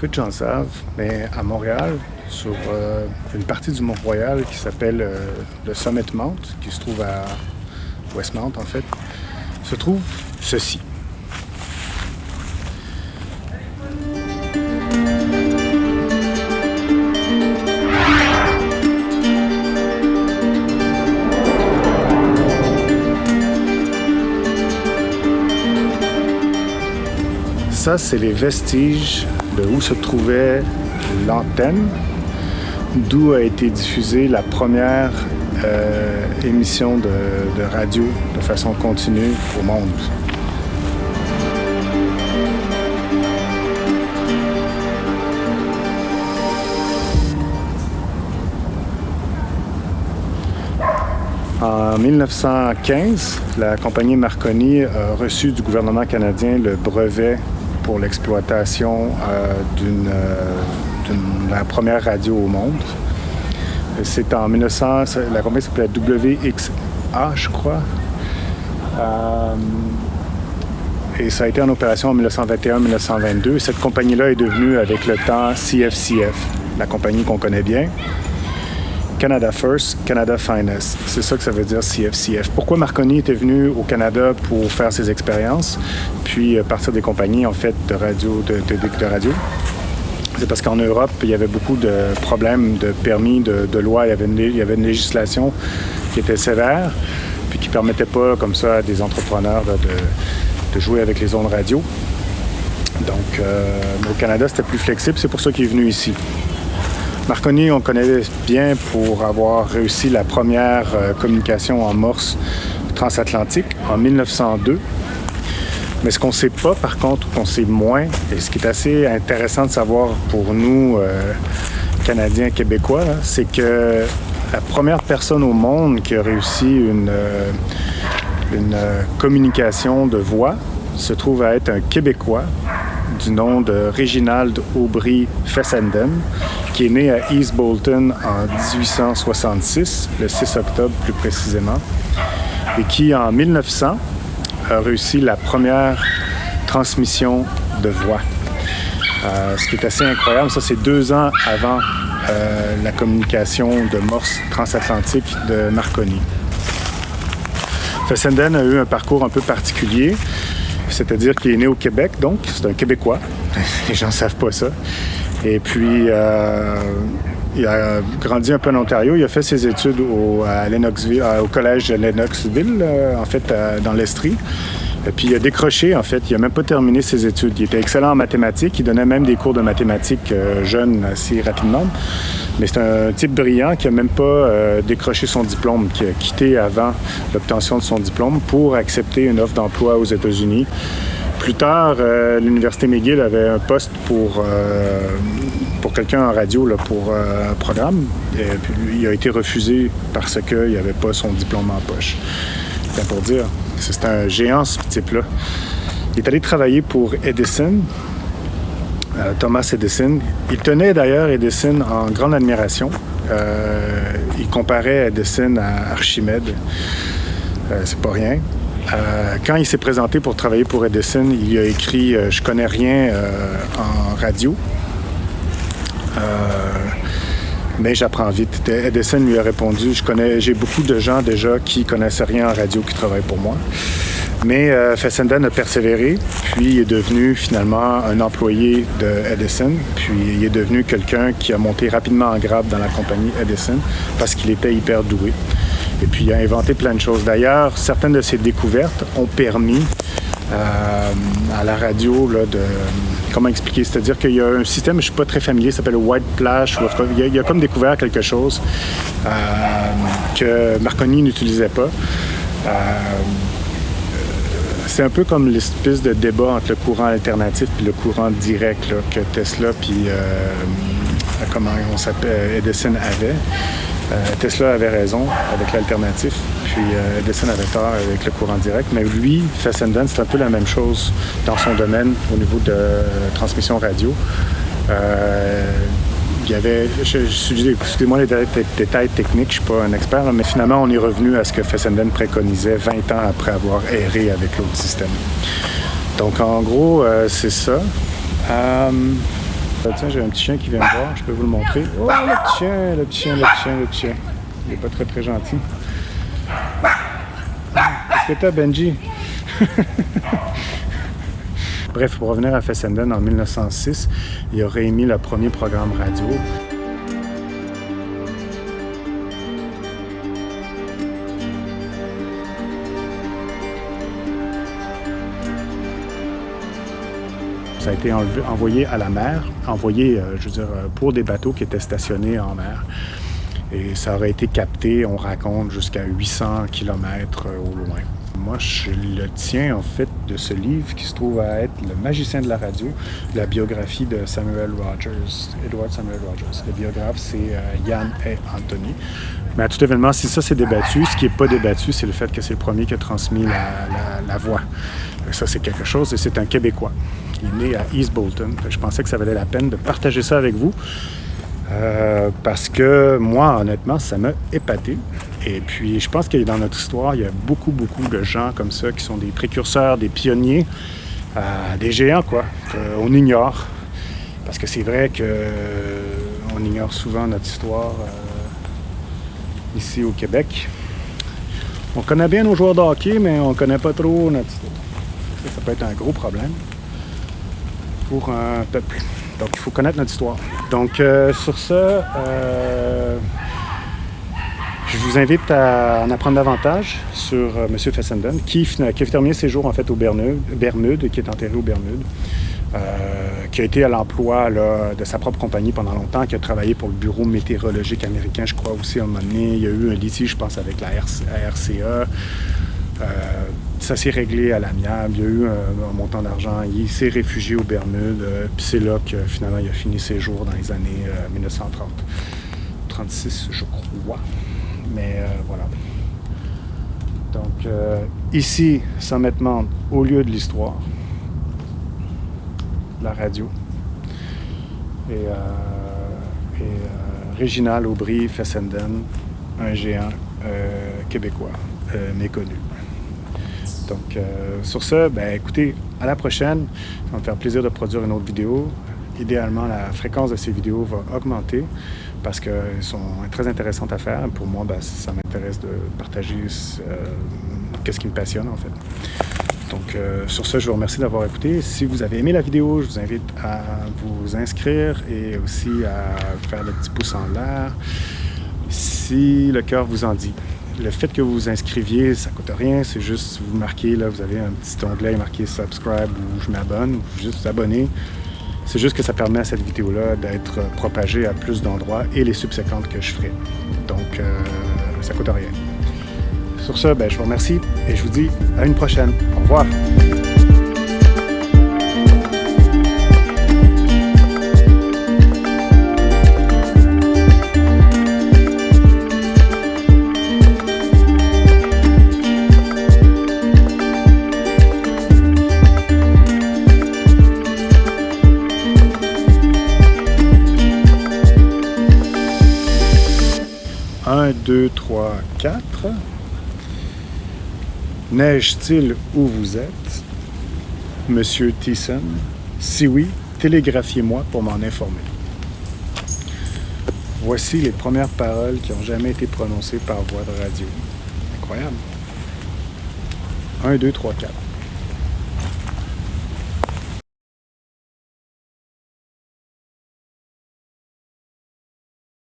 peu de gens le savent, mais à Montréal, sur une partie du Mont-Royal qui s'appelle le Summit Mount, qui se trouve à Westmount en fait, se trouve ceci. Ça, c'est les vestiges de où se trouvait l'antenne, d'où a été diffusée la première émission de radio de façon continue au monde. En 1915, la compagnie Marconi a reçu du gouvernement canadien le brevet pour l'exploitation de la première radio au monde. C'est en 1900, la compagnie s'appelait WXA, je crois. Et ça a été en opération en 1921-1922. Cette compagnie-là est devenue, avec le temps, CFCF, la compagnie qu'on connaît bien. Canada First, Canada Finest. C'est ça que ça veut dire CFCF. Pourquoi Marconi était venu au Canada pour faire ses expériences, puis partir des compagnies, en fait, de radio? C'est parce qu'en Europe, il y avait beaucoup de problèmes de permis, de lois. Il y avait une législation qui était sévère, puis qui ne permettait pas, comme ça, à des entrepreneurs de jouer avec les ondes radio. Donc, au Canada, c'était plus flexible. C'est pour ça qu'il est venu ici. Marconi, on connaît bien pour avoir réussi la première communication en morse transatlantique en 1902. Mais ce qu'on ne sait pas, par contre, qu'on sait moins, et ce qui est assez intéressant de savoir pour nous, Canadiens, Québécois, là, c'est que la première personne au monde qui a réussi une communication de voix se trouve à être un Québécois du nom de Reginald Aubry Fessenden, qui est né à East Bolton en 1866, le 6 octobre plus précisément, et qui, en 1900, a réussi la première transmission de voix. Ce qui est assez incroyable, ça c'est 2 ans avant la communication de morse transatlantique de Marconi. Fessenden a eu un parcours un peu particulier, c'est-à-dire qu'il est né au Québec, donc c'est un Québécois. Les gens ne savent pas ça. Et puis, il a grandi un peu en Ontario. Il a fait ses études au collège de Lennoxville, en fait, dans l'Estrie. Et puis, il a décroché, en fait. Il n'a même pas terminé ses études. Il était excellent en mathématiques. Il donnait même des cours de mathématiques jeune assez rapidement. Mais c'est un type brillant qui n'a même pas décroché son diplôme, qui a quitté avant l'obtention de son diplôme pour accepter une offre d'emploi aux États-Unis. Plus tard, l'Université McGill avait un poste pour quelqu'un en radio, là, pour un programme. Et puis lui, il a été refusé parce qu'il n'avait pas son diplôme en poche. C'est pour dire, c'est un géant, ce type-là. Il est allé travailler pour Edison, Thomas Edison. Il tenait d'ailleurs Edison en grande admiration. Il comparait Edison à Archimède. C'est pas rien. Quand il s'est présenté pour travailler pour Edison, il a écrit « Je connais rien en radio, mais j'apprends vite ». Edison lui a répondu « J'ai beaucoup de gens déjà qui connaissaient rien en radio qui travaillent pour moi ». Mais Fessenden a persévéré, puis il est devenu finalement un employé de Edison, puis il est devenu quelqu'un qui a monté rapidement en grade dans la compagnie Edison parce qu'il était hyper doué. Et puis il a inventé plein de choses. D'ailleurs, certaines de ses découvertes ont permis à la radio là, de... Comment expliquer? C'est-à-dire qu'il y a un système, je ne suis pas très familier, ça s'appelle le White Flash. Il a comme découvert quelque chose que Marconi n'utilisait pas. C'est un peu comme l'espèce de débat entre le courant alternatif et le courant direct là, que Tesla puis Edison avait. Tesla avait raison avec l'alternatif, puis Edison avait tort avec le courant direct. Mais lui, Fessenden, c'est un peu la même chose dans son domaine au niveau de transmission radio. Il y avait, excusez-moi les détails techniques, je ne suis pas un expert, mais finalement, on est revenu à ce que Fessenden préconisait 20 ans après avoir erré avec l'autre système. Donc, en gros, c'est ça. Tiens, j'ai un petit chien qui vient me voir, je peux vous le montrer. Oh, le petit chien, le petit chien, le petit chien, le petit chien. Il n'est pas très très gentil. Qu'est-ce que t'as, Benji? Bref, pour revenir à Fessenden, en 1906, il aurait émis le premier programme radio. Ça a été envoyé à la mer, je veux dire, pour des bateaux qui étaient stationnés en mer. Et ça aurait été capté, on raconte, jusqu'à 800 km au loin. Moi, je le tiens, en fait, de ce livre qui se trouve à être Le magicien de la radio, la biographie de Samuel Rogers, Edward Samuel Rogers. Le biographe, c'est Ian A. Anthony. Mais à tout événement, si ça c'est débattu, ce qui n'est pas débattu, c'est le fait que c'est le premier qui a transmis la voix. Ça, c'est quelque chose, et c'est un Québécois. Il est né à East Bolton. Je pensais que ça valait la peine de partager ça avec vous. Parce que moi, honnêtement, ça m'a épaté. Et puis, je pense que dans notre histoire, il y a beaucoup de gens comme ça qui sont des précurseurs, des pionniers, des géants, quoi, qu'on ignore. Parce que c'est vrai qu'on ignore souvent notre histoire ici au Québec. On connaît bien nos joueurs de hockey, mais on ne connaît pas trop notre histoire. Ça peut être un gros problème pour un peuple. Donc, il faut connaître notre histoire. Donc, sur ça, je vous invite à en apprendre davantage sur M. Fessenden, qui a terminé ses jours, en fait, au Bermudes, qui est enterré aux Bermudes, qui a été à l'emploi de sa propre compagnie pendant longtemps, qui a travaillé pour le Bureau météorologique américain, je crois, aussi, à un moment donné. Il y a eu un litige, je pense, avec la RCA. Ça s'est réglé à l'amiable, il y a eu un montant d'argent, il s'est réfugié aux Bermudes, puis c'est là que finalement il a fini ses jours dans les années 1930. 36, je crois. Mais voilà. Donc ici, Summit Mountain, au lieu de l'histoire, la radio. Et Réginald Aubry Fessenden, un géant québécois méconnu. Donc, sur ce, ben, écoutez, à la prochaine. Ça va me faire plaisir de produire une autre vidéo. Idéalement, la fréquence de ces vidéos va augmenter parce qu'elles sont très intéressantes à faire. Pour moi, ben, ça m'intéresse de partager qu'est-ce qui me passionne, en fait. Donc, sur ce, je vous remercie d'avoir écouté. Si vous avez aimé la vidéo, je vous invite à vous inscrire et aussi à faire le petit pouce en l'air si le cœur vous en dit. Le fait que vous vous inscriviez, ça ne coûte rien, c'est juste vous marquez, là, vous avez un petit onglet marqué « Subscribe » ou « Je m'abonne » ou juste vous abonner. C'est juste que ça permet à cette vidéo-là d'être propagée à plus d'endroits et les subséquentes que je ferai. Donc, ça ne coûte rien. Sur ce, ben, je vous remercie et je vous dis à une prochaine. Au revoir! 1, 2, 3, 4. Neige-t-il où vous êtes? Monsieur Thiessen? Si oui, télégraphiez-moi pour m'en informer. Voici les premières paroles qui n'ont jamais été prononcées par voie de radio. Incroyable. 1, 2, 3, 4.